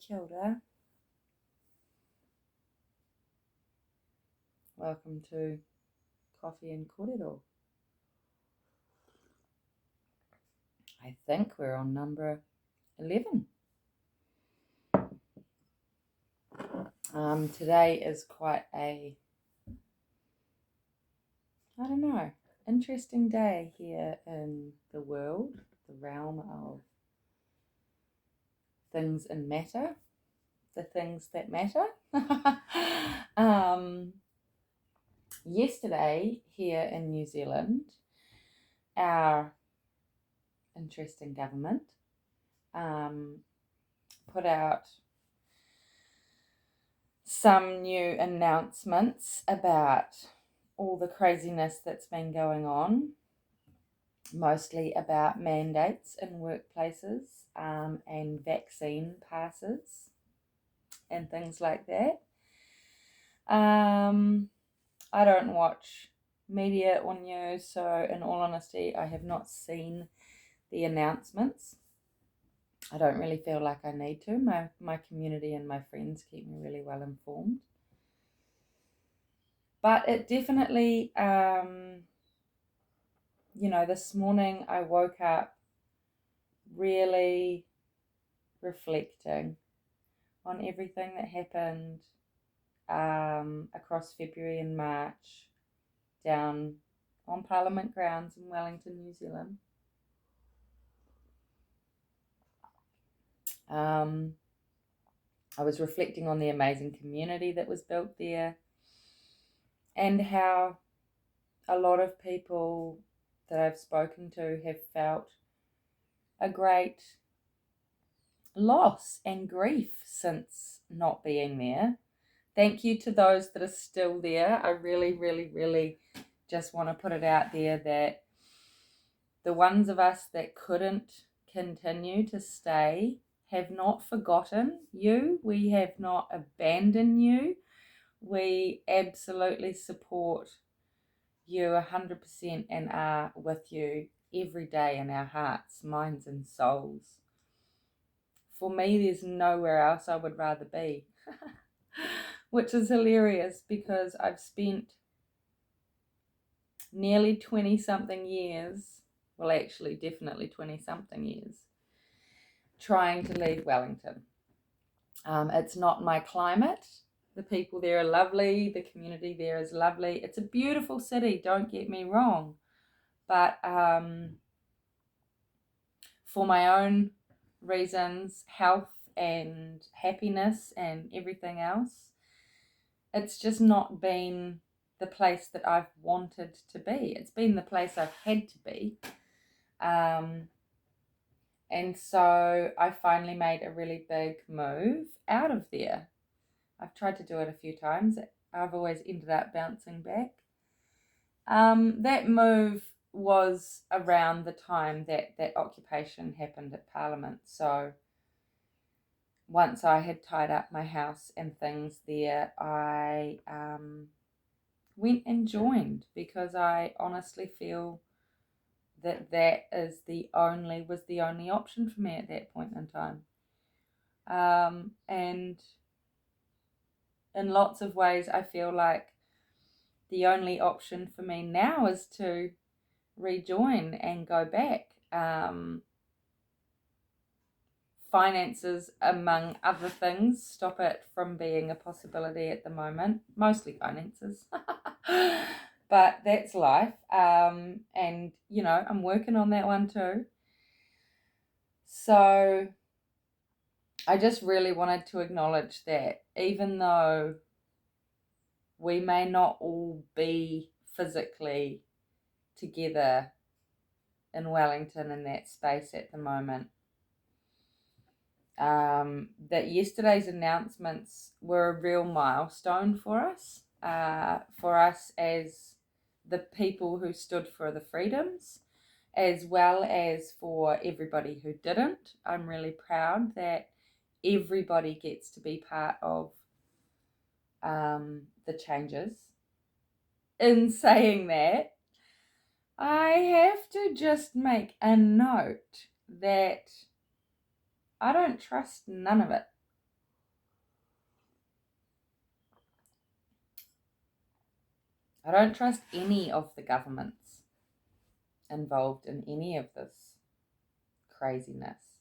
Kia ora. Welcome to Coffee and Korero. I think we're on number 11. Today is quite a, interesting day here in the world, the realm of things in matter, the things that matter. Yesterday here in New Zealand, our interesting government put out some new announcements about all the craziness that's been going on, mostly about mandates in workplaces and vaccine passes and things like that. I don't watch media or news, so in all honesty, I have not seen the announcements. I don't really feel like I need to. My community and my friends keep me really well informed. But it definitely, this morning I woke up really reflecting on everything that happened across February and March down on Parliament grounds in Wellington, New Zealand. I was reflecting on the amazing community that was built there and how a lot of people that I've spoken to have felt a great loss and grief since not being there. Thank you to those that are still there. I really, really, really just want to put it out there that the ones of us that couldn't continue to stay have not forgotten you. We have not abandoned you. We absolutely support you 100% and are with you every day in our hearts, minds and souls. For me, there's nowhere else I would rather be, which is hilarious because I've spent nearly 20-something years, well actually definitely 20-something years, trying to leave Wellington. It's not my climate. The people there are lovely. The community there is lovely. It's a beautiful city, don't get me wrong. But for my own reasons, health and happiness and everything else, it's just not been the place that I've wanted to be. It's been the place I've had to be. And so I finally made a really big move out of there. I've tried to do it a few times. I've always ended up bouncing back. That move was around the time that occupation happened at Parliament. So once I had tied up my house and things there, I went and joined because I honestly feel that was the only option for me at that point in time. And in lots of ways, I feel like the only option for me now is to rejoin and go back. Finances, among other things, stop it from being a possibility at the moment. Mostly finances. But that's life. And, I'm working on that one too. So I just really wanted to acknowledge that even though we may not all be physically together in Wellington in that space at the moment, that yesterday's announcements were a real milestone for us as the people who stood for the freedoms, as well as for everybody who didn't. I'm really proud that everybody gets to be part of the changes. In saying that, I have to just make a note that I don't trust none of it. I don't trust any of the governments involved in any of this craziness.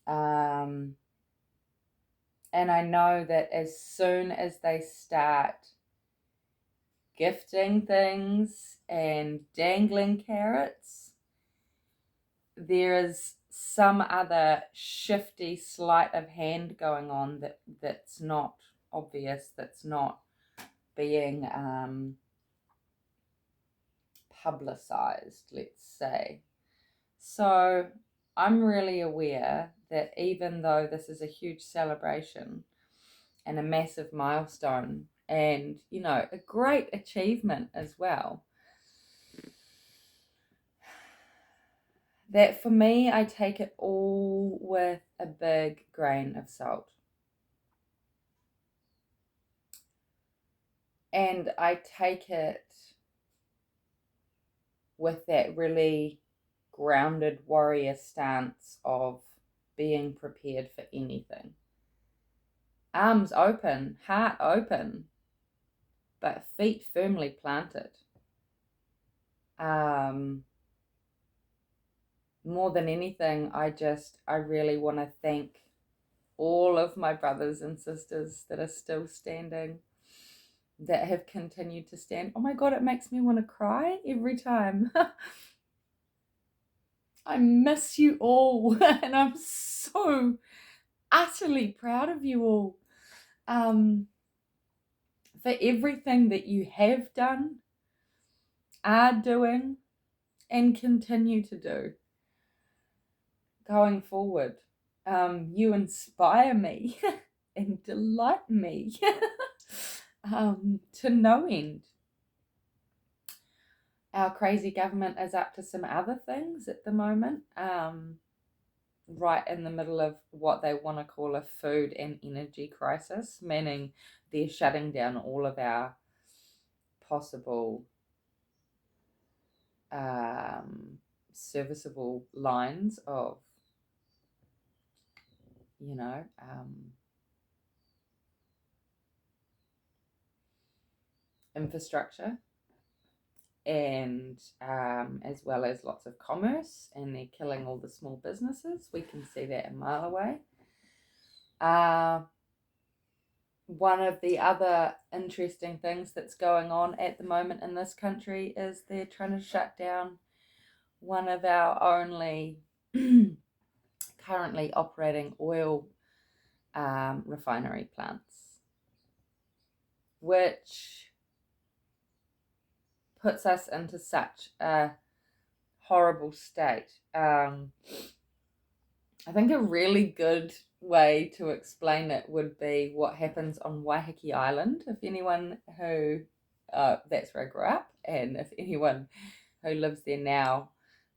And I know that as soon as they start gifting things and dangling carrots, there is some other shifty sleight of hand going on that's not obvious, that's not being publicized, let's say. So I'm really aware that even though this is a huge celebration and a massive milestone and, you know, a great achievement as well, that for me, I take it all with a big grain of salt. And I take it with that really grounded warrior stance of being prepared for anything. Arms open, heart open, but feet firmly planted. More than anything, I really want to thank all of my brothers and sisters that are still standing, that have continued to stand. Oh my God, it makes me want to cry every time. I miss you all, and I'm so utterly proud of you all for everything that you have done, are doing, and continue to do going forward. You inspire me and delight me to no end. Our crazy government is up to some other things at the moment, right in the middle of what they want to call a food and energy crisis, meaning they're shutting down all of our possible serviceable lines of, you know, infrastructure, and as well as lots of commerce, and they're killing all the small businesses. We can see that a mile away. One of the other interesting things that's going on at the moment in this country is they're trying to shut down one of our only currently operating oil refinery plants, which puts us into such a horrible state. I think a really good way to explain it would be what happens on Waiheke Island. If anyone who, that's where I grew up, and if anyone who lives there now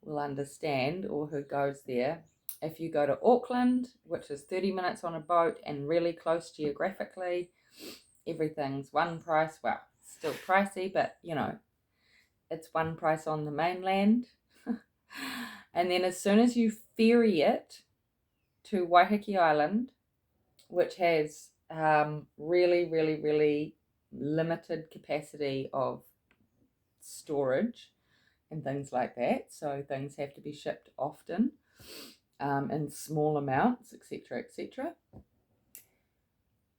will understand, or who goes there, if you go to Auckland, which is 30 minutes on a boat and really close geographically, everything's one price. Well, still pricey, but you know, it's one price on the mainland. And then as soon as you ferry it to Waiheke Island, which has really, really, really limited capacity of storage and things like that, so things have to be shipped often in small amounts, etc., etc.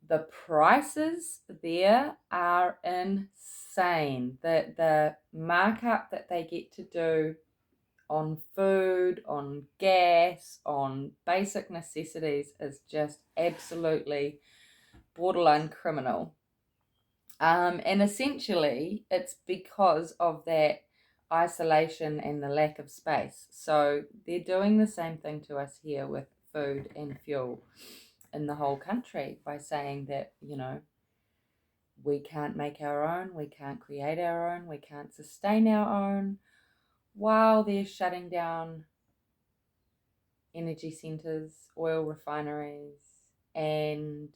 The prices there are insane. The markup that they get to do on food, on gas, on basic necessities is just absolutely borderline criminal. And essentially, it's because of that isolation and the lack of space. So they're doing the same thing to us here with food and fuel in the whole country by saying that, you know, we can't make our own, we can't create our own, we can't sustain our own, while they're shutting down energy centers, oil refineries, and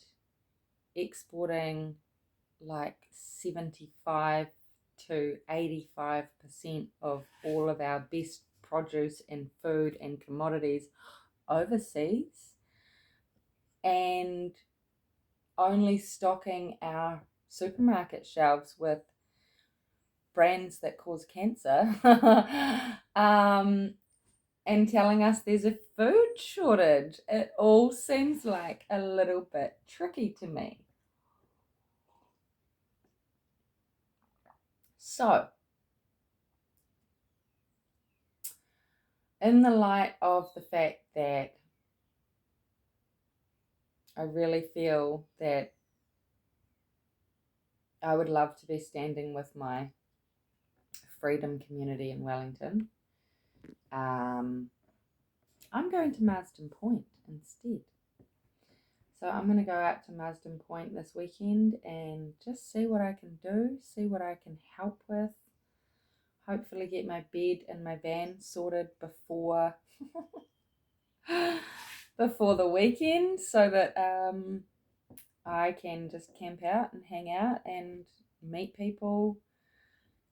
exporting like 75 to 85% of all of our best produce and food and commodities overseas, and only stocking our supermarket shelves with brands that cause cancer, and telling us there's a food shortage. It all seems like a little bit tricky to me. So, in the light of the fact that I really feel that I would love to be standing with my freedom community in Wellington, I'm going to Marsden Point instead. So I'm going to go out to Marsden Point this weekend and just see what I can do, see what I can help with. Hopefully get my bed and my van sorted before the weekend, so that I can just camp out and hang out and meet people,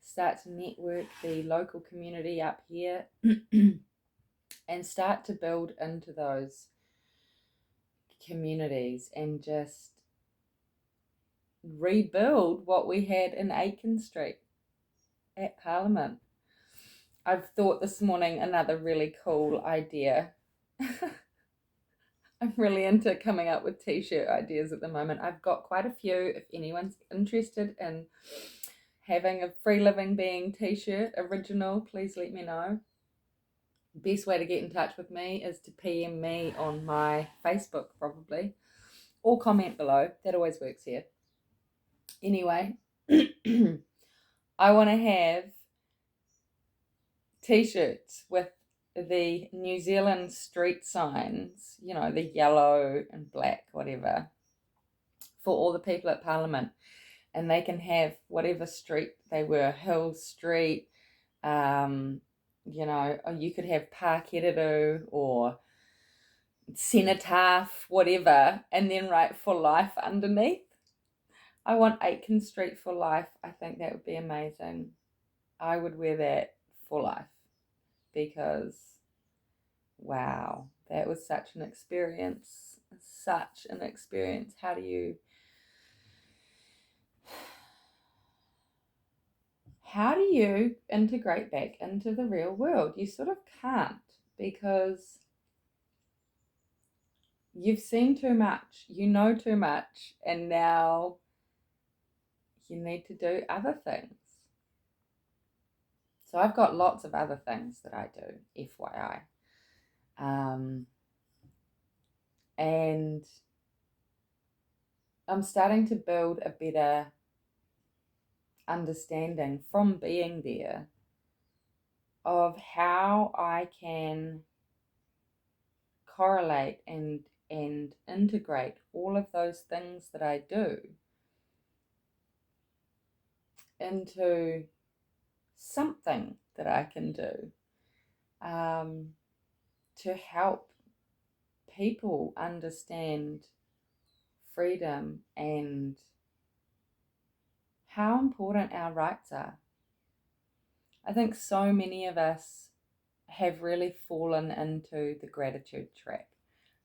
start to network the local community up here, and start to build into those communities and just rebuild what we had in Aiken Street at Parliament. I've thought this morning another really cool idea. I'm really into coming up with t-shirt ideas at the moment. I've got quite a few. If anyone's interested in having a free living being t-shirt original, please let me know. Best way to get in touch with me is to PM me on my Facebook probably, or comment below. That always works here. Anyway, I want to have t-shirts with the New Zealand street signs, you know, the yellow and black, whatever, for all the people at Parliament. And they can have whatever street they were, Hill Street, you know, or you could have Parkeriru or Cenotaph, whatever, and then write for life underneath. I want Aiken Street for life. I think that would be amazing. I would wear that for life because, wow, that was such an experience. Such an experience. How do you integrate back into the real world? You sort of can't, because you've seen too much, you know too much, and now you need to do other things. So I've got lots of other things that I do, FYI. And I'm starting to build a better understanding from being there of how I can correlate and integrate all of those things that I do into something that I can do to help people understand freedom and how important our rights are. I think so many of us have really fallen into the gratitude trap.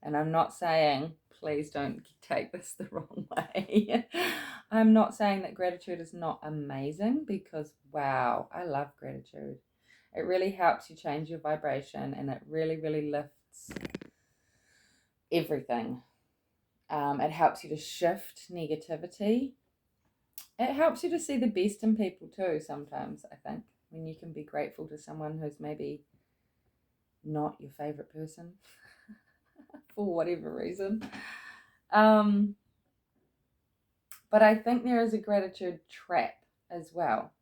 And I'm not saying, please don't take this the wrong way. I'm not saying that gratitude is not amazing, because, wow, I love gratitude. It really helps you change your vibration, and it really, really lifts everything. It helps you to shift negativity. It helps you to see the best in people too sometimes, I think, when you can be grateful to someone who's maybe not your favorite person for whatever reason. But I think there is a gratitude trap as well.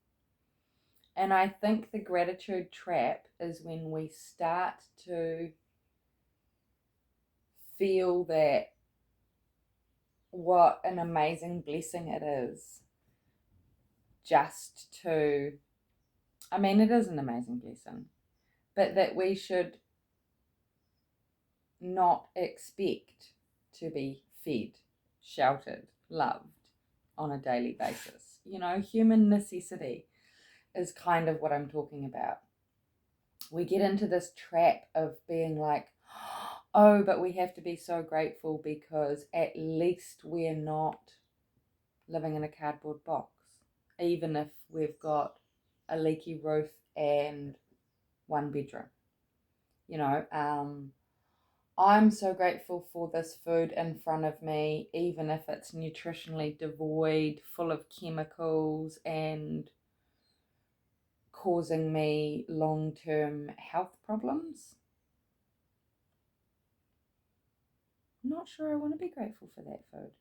And I think the gratitude trap is when we start to feel that what an amazing blessing it is just to, I mean, it is an amazing blessing, but that we should not expect to be fed, sheltered, loved on a daily basis. You know, human necessity is kind of what I'm talking about. We get into this trap of being like, oh, but we have to be so grateful because at least we're not living in a cardboard box, even if we've got a leaky roof and one bedroom. You know, I'm so grateful for this food in front of me, even if it's nutritionally devoid, full of chemicals and causing me long-term health problems. I'm not sure I want to be grateful for that food.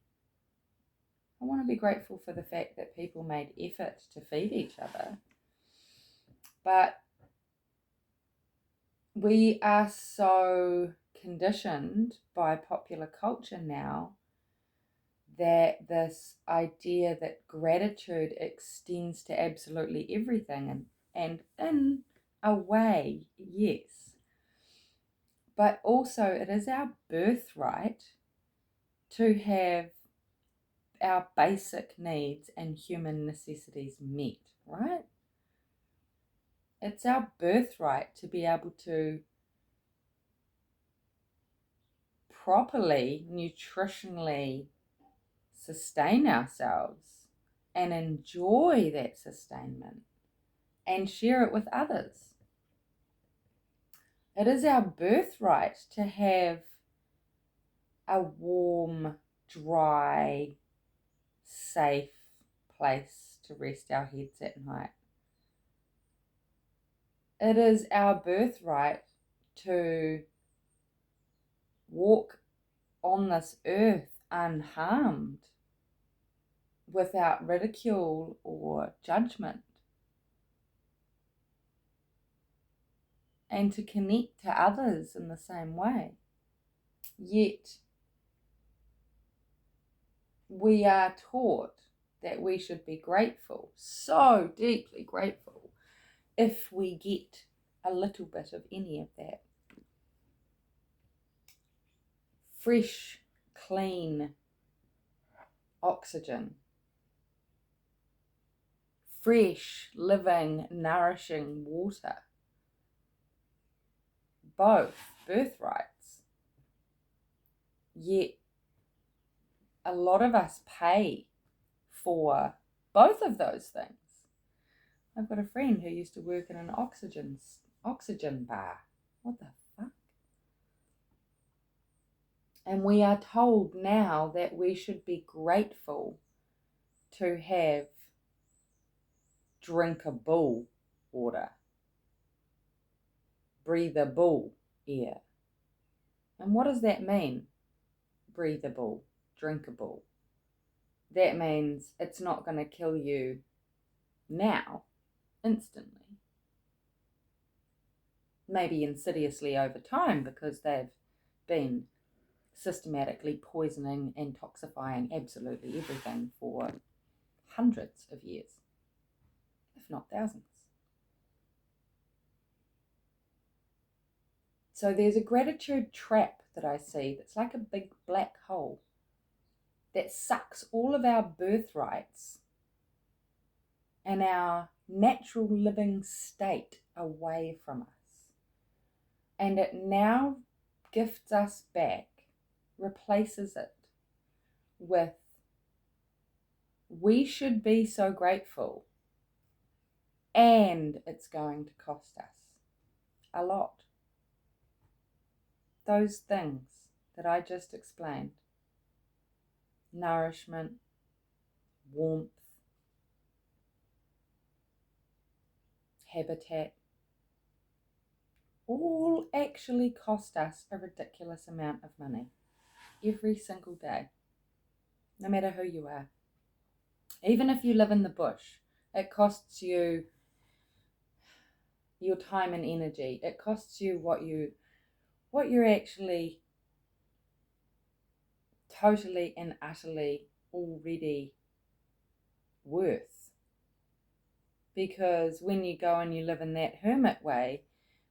I want to be grateful for the fact that people made effort to feed each other. But we are so conditioned by popular culture now that this idea that gratitude extends to absolutely everything, and in a way, yes. But also it is our birthright to have our basic needs and human necessities met, right? It's our birthright to be able to properly, nutritionally sustain ourselves and enjoy that sustainment and share it with others. It is our birthright to have a warm, dry, safe place to rest our heads at night. It is our birthright to walk on this earth unharmed, without ridicule or judgment, and to connect to others in the same way. Yet we are taught that we should be grateful, so deeply grateful, if we get a little bit of any of that. Fresh, clean oxygen. Fresh, living, nourishing water. Both birthrights. Yet a lot of us pay for both of those things. I've got a friend who used to work in an oxygen bar. What the fuck? And we are told now that we should be grateful to have drinkable water, breathable air. And what does that mean? Breathable, drinkable. That means it's not going to kill you now, instantly. Maybe insidiously over time, because they've been systematically poisoning and toxifying absolutely everything for hundreds of years, if not thousands. So there's a gratitude trap that I see that's like a big black hole that sucks all of our birthrights and our natural living state away from us. And it now gifts us back, replaces it with, we should be so grateful, and it's going to cost us a lot. Those things that I just explained, nourishment, warmth, habitat, all actually cost us a ridiculous amount of money every single day, no matter who you are. Even if you live in the bush, it costs you your time and energy. It costs you what you're actually totally and utterly already worth. Because when you go and you live in that hermit way,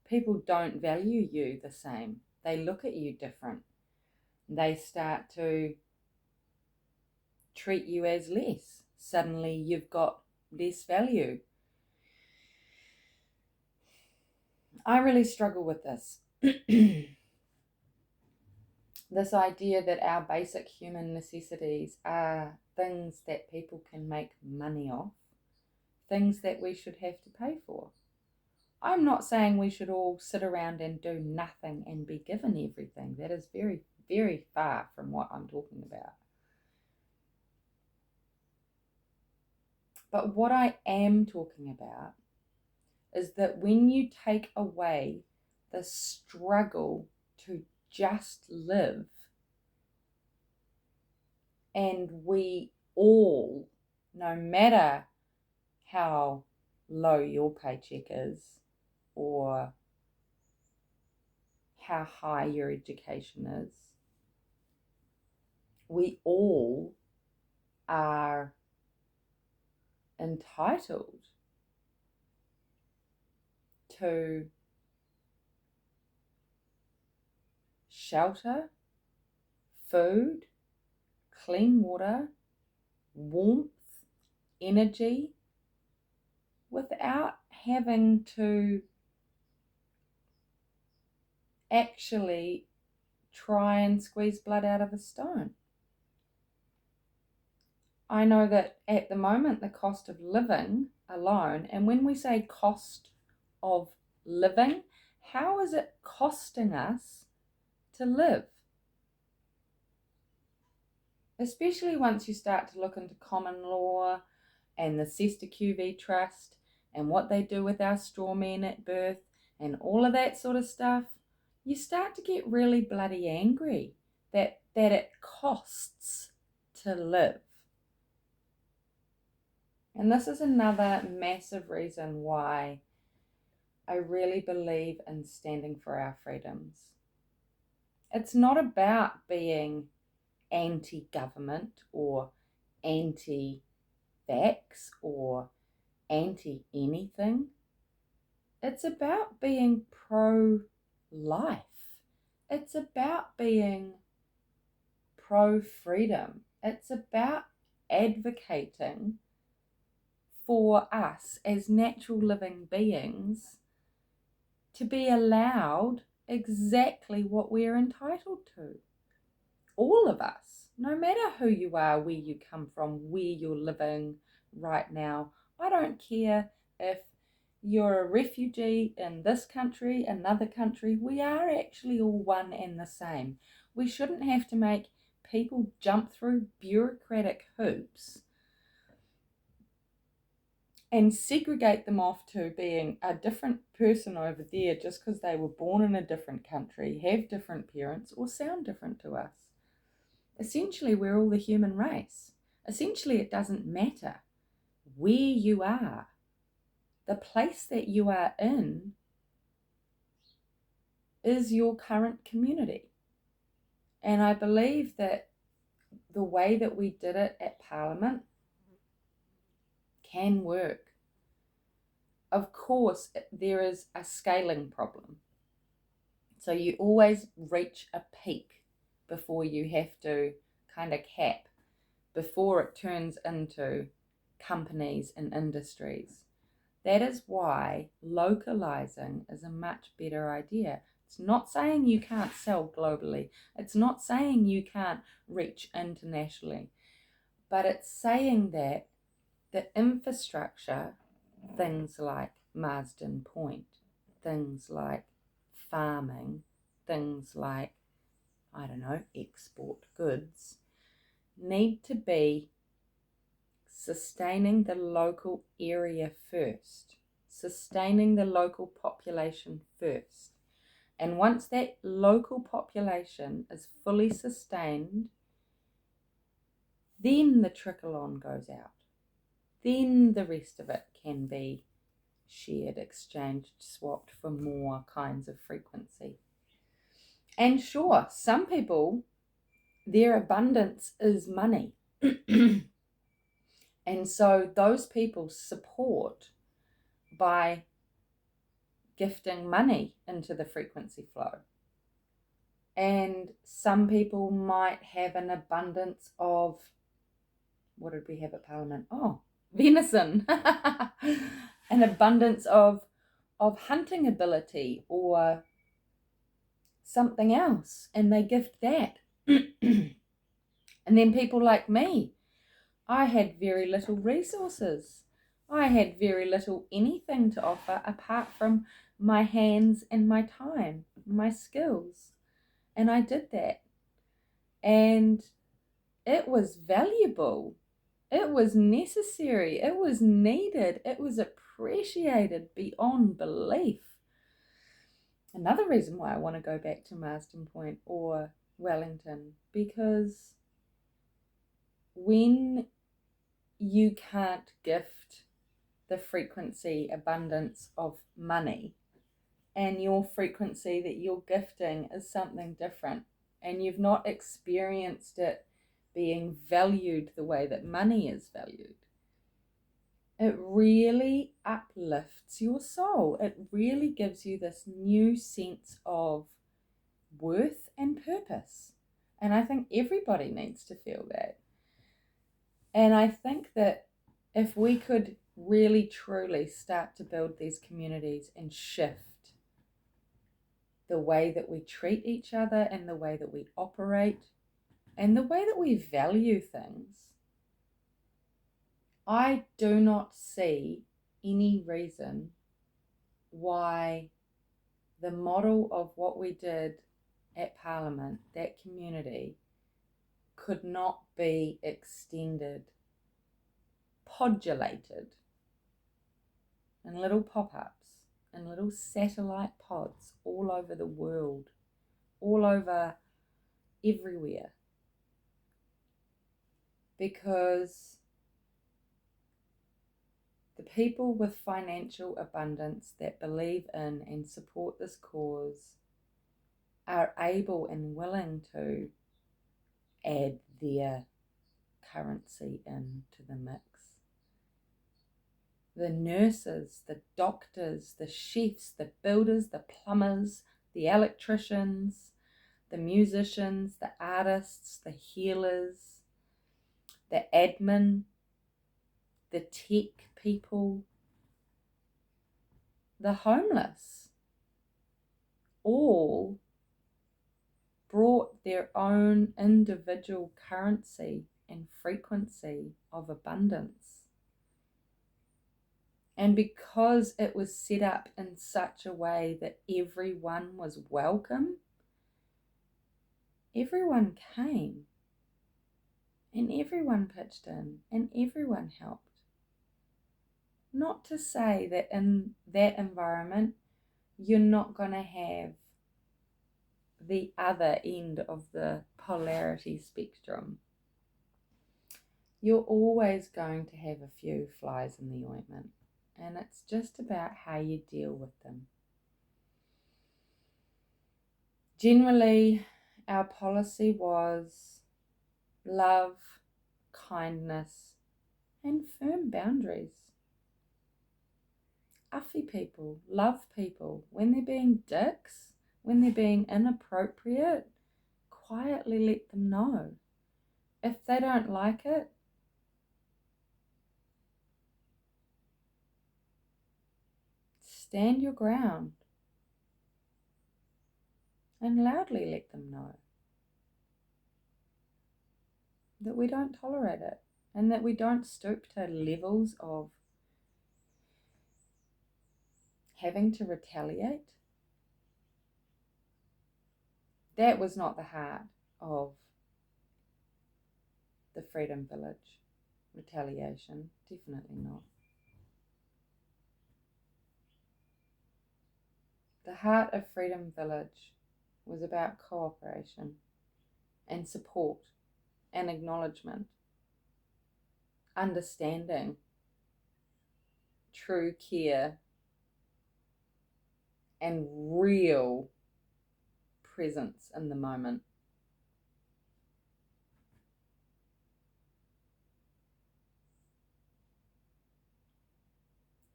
people don't value you the same. They look at you different. They start to treat you as less. Suddenly you've got less value. I really struggle with this. This idea that our basic human necessities are things that people can make money off things that we should have to pay for. I'm not saying we should all sit around and do nothing and be given everything. That is very, very far from what I'm talking about. But what I am talking about is that when you take away the struggle to just live, and we all, no matter how low your paycheck is or how high your education is, we all are entitled to shelter, food, clean water, warmth, energy, without having to actually try and squeeze blood out of a stone. I know that at the moment the cost of living alone, and when we say cost of living, how is it costing us to live? Especially once you start to look into common law and the Cesta QV Trust and what they do with our straw men at birth and all of that sort of stuff, you start to get really bloody angry that it costs to live. And this is another massive reason why I really believe in standing for our freedoms. It's not about being anti-government or anti-vax or anti-anything. It's about being pro-life. It's about being pro-freedom. It's about advocating for us as natural living beings to be allowed exactly what we're entitled to. All of us, no matter who you are, where you come from, where you're living right now. I don't care if you're a refugee in this country, another country. We are actually all one and the same. We shouldn't have to make people jump through bureaucratic hoops and segregate them off to being a different person over there just because they were born in a different country, have different parents, or sound different to us. Essentially, we're all the human race. Essentially, it doesn't matter where you are. The place that you are in is your current community. And I believe that the way that we did it at Parliament can work. Of course, there is a scaling problem. So you always reach a peak before you have to kind of cap, before it turns into companies and industries. That is why localizing is a much better idea. It's not saying you can't sell globally. It's not saying you can't reach internationally. But it's saying that the infrastructure, things like Marsden Point, things like farming, things like, I don't know, export goods, need to be sustaining the local area first, sustaining the local population first. And once that local population is fully sustained, then the trickle on goes out. Then the rest of it can be shared, exchanged, swapped for more kinds of frequency. And sure, some people, their abundance is money. And so those people support by gifting money into the frequency flow. And some people might have an abundance of, what did we have at Parliament? Oh, venison. An abundance of hunting ability or something else, and they gift that. And then people like me, I had very little resources. I had very little anything to offer apart from my hands and my time, my skills. And I did that. And it was valuable. It was necessary. It was needed. It was appreciated beyond belief. Another reason why I want to go back to Marsden Point or Wellington, because when you can't gift the frequency, abundance of money, and your frequency that you're gifting is something different, and you've not experienced it being valued the way that money is valued, it really uplifts your soul. It really gives you this new sense of worth and purpose. And I think everybody needs to feel that. And I think that if we could really truly start to build these communities and shift the way that we treat each other and the way that we operate and the way that we value things, I do not see any reason why the model of what we did at Parliament, that community, could not be extended, podulated in little pop-ups and little satellite pods all over the world, all over everywhere. Because the people with financial abundance that believe in and support this cause are able and willing to add their currency into the mix. The nurses, the doctors, the chefs, the builders, the plumbers, the electricians, the musicians, the artists, the healers, the admin, the tech people, the homeless, all brought their own individual currency and frequency of abundance. And because it was set up in such a way that everyone was welcome, everyone came and everyone pitched in and everyone helped. Not to say that in that environment you're not going to have the other end of the polarity spectrum. You're always going to have a few flies in the ointment, and it's just about how you deal with them. Generally, our policy was love, kindness, and firm boundaries. Uffy people, love people. When they're being dicks, when they're being inappropriate, quietly let them know. If they don't like it, stand your ground and loudly let them know that we don't tolerate it and that we don't stoop to levels of having to retaliate. That was not the heart of the Freedom Village. Retaliation, definitely not. The heart of Freedom Village was about cooperation and support and acknowledgement, understanding, true care, and real presence in the moment.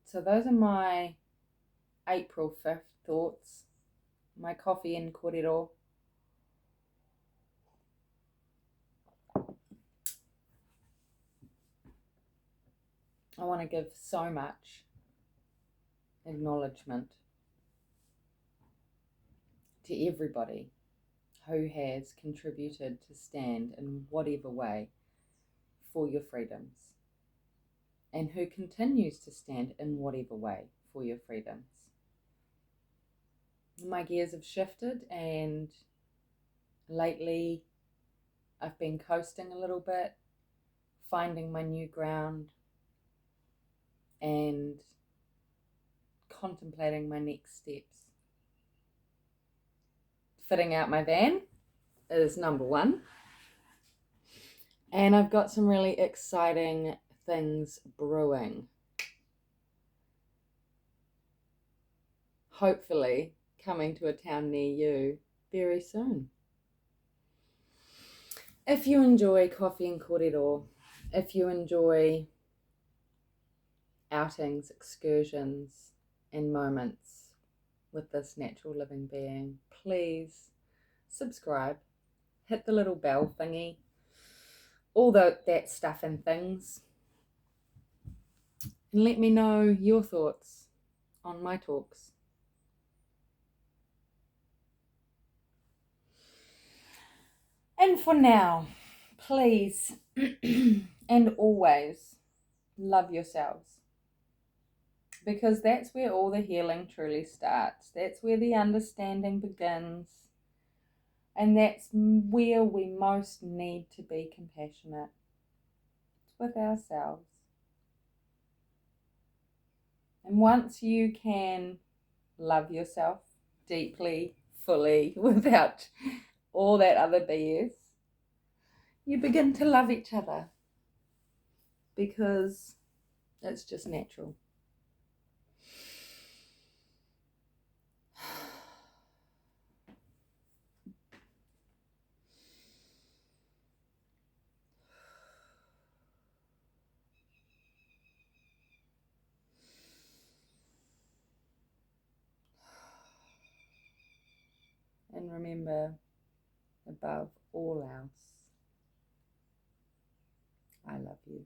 So those are my April 5th thoughts, my coffee and korero. I want to give so much acknowledgement to everybody who has contributed to stand in whatever way for your freedoms and who continues to stand in whatever way for your freedoms. My gears have shifted, and lately I've been coasting a little bit, finding my new ground and contemplating my next steps. Fitting out my van is number one. And I've got some really exciting things brewing. Hopefully coming to a town near you very soon. If you enjoy coffee and korero, if you enjoy outings, excursions, and moments with this natural living being, please subscribe, hit the little bell thingy, all that stuff and things, and let me know your thoughts on my talks. And for now, please and always love yourselves, because that's where all the healing truly starts. That's where the understanding begins, and that's where we most need to be compassionate. It's with ourselves. And once you can love yourself deeply, fully, without all that other BS, you begin to love each other, because it's just natural. And remember, above all else, I love you.